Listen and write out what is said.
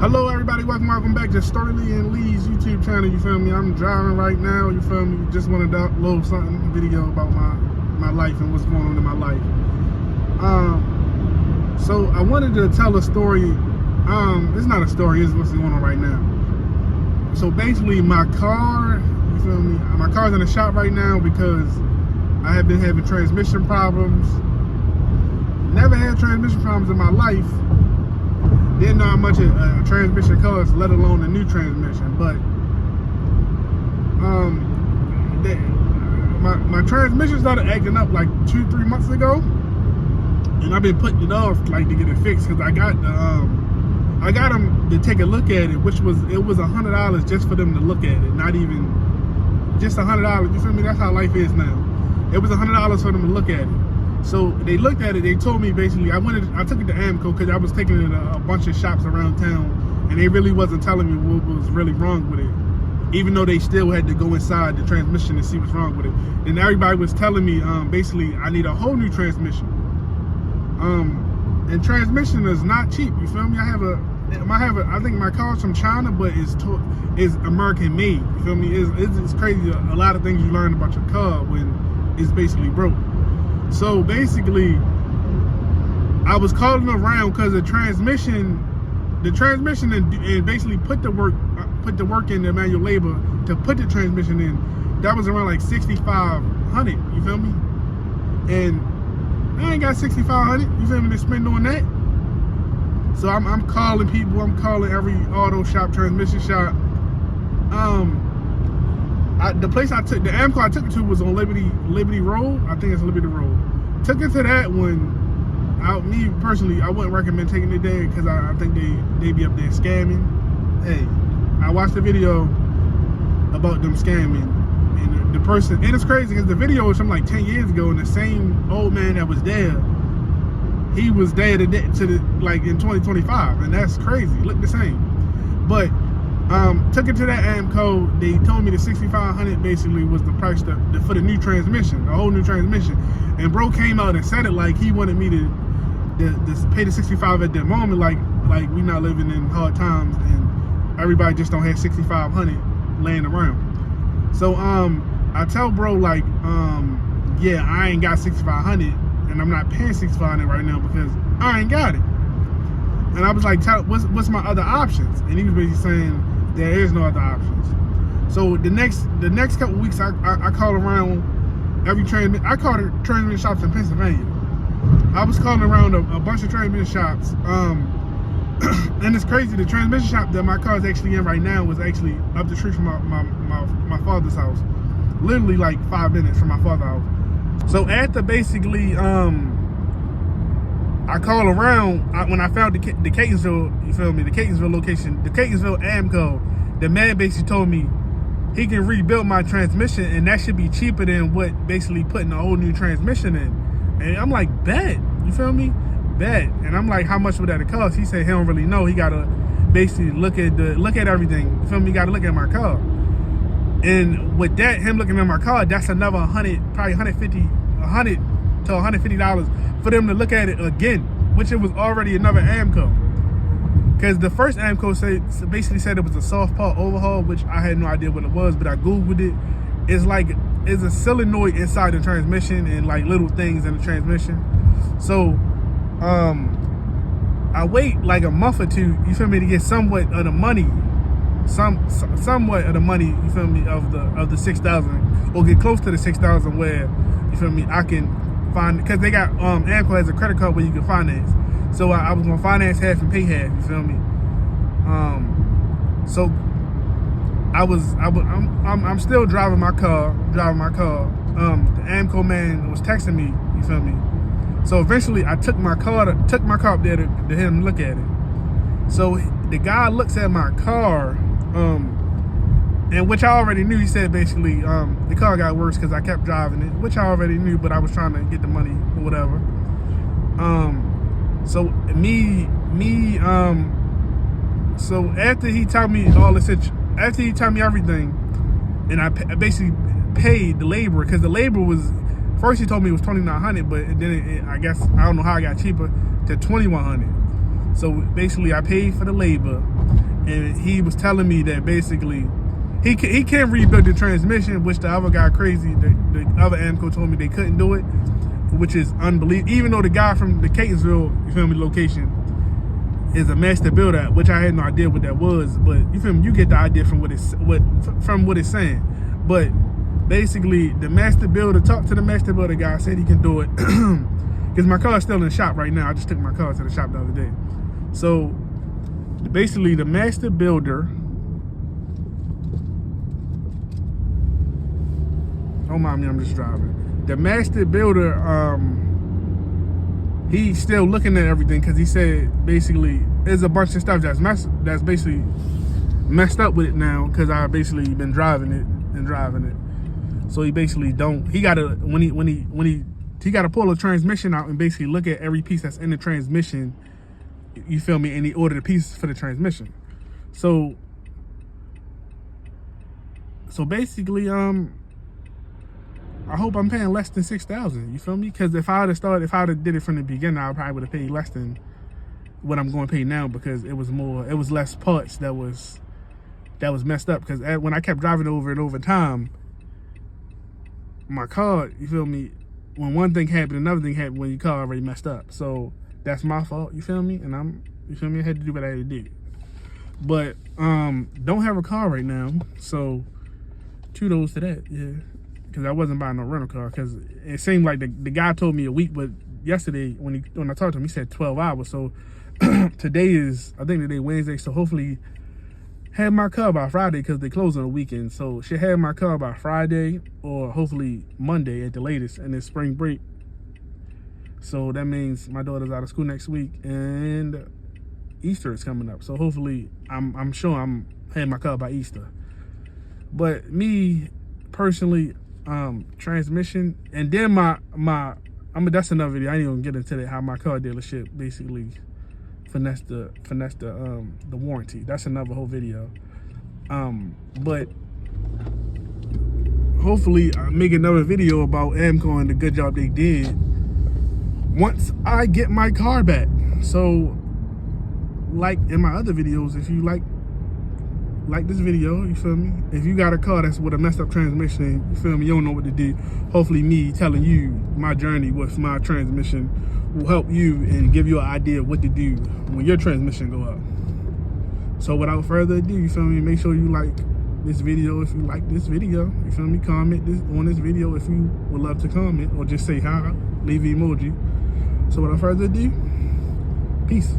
Hello everybody, welcome back to Sterling and Lee's YouTube channel, you feel me? I'm driving right now, you feel me? Just wanted to upload something, video about my life and what's going on in my life. So I wanted to tell a story. It's not a story, it's what's going on right now. So basically my car, you feel me? My car's in the shop right now because I have been having transmission problems. Never had transmission problems in my life. Didn't know how much a transmission costs, let alone a new transmission. But my transmission started acting up like 2-3 months ago, and I've been putting it off like to get it fixed because I got them to take a look at it, which was $100 just for them to look at it, not even just $100. You feel me? That's how life is now. It was $100 for them to look at it. So they looked at it, they told me basically, I took it to AAMCO because I was taking it to a bunch of shops around town, and they really wasn't telling me what was really wrong with it, even though they still had to go inside the transmission and see what's wrong with it. And everybody was telling me basically I need a whole new transmission. And transmission is not cheap, you feel me? I think my car's from China, but it's American made, you feel me? It's crazy a lot of things you learn about your car when it's basically broke. So basically, I was calling around because the transmission and basically put the work in the manual labor to put the transmission in. That was around like $6,500. You feel me? And I ain't got $6,500. You feel me? To spend on that. So I'm calling people. I'm calling every auto shop, transmission shop. The place I took, the AAMCO I took it to was on Liberty Road. I think it's Liberty Road. Took it to that one. Me personally, I wouldn't recommend taking it there because I think they be up there scamming. Hey, I watched the video about them scamming, and the person, and it's crazy because the video was from like 10 years ago, and the same old man that was there, he was there like in 2025, and that's crazy. Look the same, but. Took it to that AAMCO. They told me the $6,500 basically was the price for the new transmission, a whole new transmission. And bro came out and said it like he wanted me to pay the $6,500 at that moment, like we not living in hard times and everybody just don't have $6,500 laying around. So I tell bro like yeah, I ain't got $6,500 and I'm not paying $6,500 right now because I ain't got it. And I was like, what's my other options? And he was basically saying there is no other options. So the next couple of weeks, I called around every transmission. I called transmission shops in Pennsylvania. I was calling around a bunch of transmission shops. And it's crazy. The transmission shop that my car is actually in right now was actually up the street from my father's house. Literally like 5 minutes from my father's house. So after basically I called around when I found the Catonsville, you feel me, the Catonsville location, the Catonsville AAMCO. The man basically told me he can rebuild my transmission and that should be cheaper than what basically putting a whole new transmission in. And I'm like, bet, you feel me? Bet. And I'm like, how much would that cost? He said he don't really know. He gotta basically look at everything. You feel me? He gotta look at my car. And with that, him looking at my car, that's another probably $100 to $150 for them to look at it again, which it was already another AAMCO. Because the first AAMCO basically said it was a soft part overhaul, which I had no idea what it was, but I Googled it. It's a solenoid inside the transmission and like little things in the transmission. So I wait like a month or two, you feel me, to get somewhat of the money, somewhat of the money, you feel me, of the 6,000, or get close to the 6,000 where, you feel me, I can find, because they got AAMCO has a credit card where you can finance. So I was gonna finance half and pay half, you feel me? So I'm still driving my car. The AAMCO man was texting me, you feel me? So eventually I took my car up there to have him look at it. So the guy looks at my car, and which I already knew. He said basically the car got worse because I kept driving it, which I already knew, but I was trying to get the money or whatever. So so after he told me all this, after he told me everything, and I basically paid the labor, because the labor was, first he told me it was $2,900, but then I guess, I don't know how I got cheaper, to $2,100. So basically I paid for the labor, and he was telling me that basically he can rebuild the transmission, which the other guy crazy, the other AAMCO told me they couldn't do it, which is unbelievable. Even though the guy from the Catonsville, you feel me, location is a master builder, which I had no idea what that was, but you feel me, you get the idea from what it's saying. But basically, the master builder talked to the master builder guy, said he can do it, because my car is still in the shop right now. I just took my car to the shop the other day. So basically, the master builder, don't mind me, I'm just driving. The master builder, he's still looking at everything, because he said basically there's a bunch of stuff that's basically messed up with it now, because I basically been driving it. So he basically he gotta he gotta pull a transmission out and basically look at every piece that's in the transmission, you feel me, and he ordered the pieces for the transmission. So basically, I hope I'm paying less than $6,000, you feel me? Because if I had did it from the beginning, I probably would have paid less than what I'm going to pay now, because it was less parts that was messed up. Because when I kept driving over and over time, my car, you feel me, when one thing happened, another thing happened when your car already messed up. So that's my fault, you feel me? And you feel me, I had to do what I had to do. But don't have a car right now, so kudos to that, yeah. Because I wasn't buying no rental car, because it seemed like the guy told me a week, but yesterday when I talked to him, he said 12 hours. So today is, I think today Wednesday, so hopefully have my car by Friday, because they close on the weekend. So should have my car by Friday, or hopefully Monday at the latest, and it's spring break. So that means my daughter's out of school next week, and Easter is coming up. So hopefully, I'm sure I'm having my car by Easter. But me personally, transmission, and then that's another video. I ain't even get into that, how my car dealership basically finesse the warranty. That's another whole video. But hopefully I make another video about AAMCO and the good job they did once I get my car back. So like in my other videos, if you like this video, you feel me, if you got a car that's with a messed up transmission, you feel me, you don't know what to do, hopefully me telling you my journey with my transmission will help you and give you an idea of what to do when your transmission go up. So without further ado, you feel me, make sure you like this video if you like this video, you feel me, comment on this video if you would love to comment, or just say hi, leave an emoji. So without further ado, peace.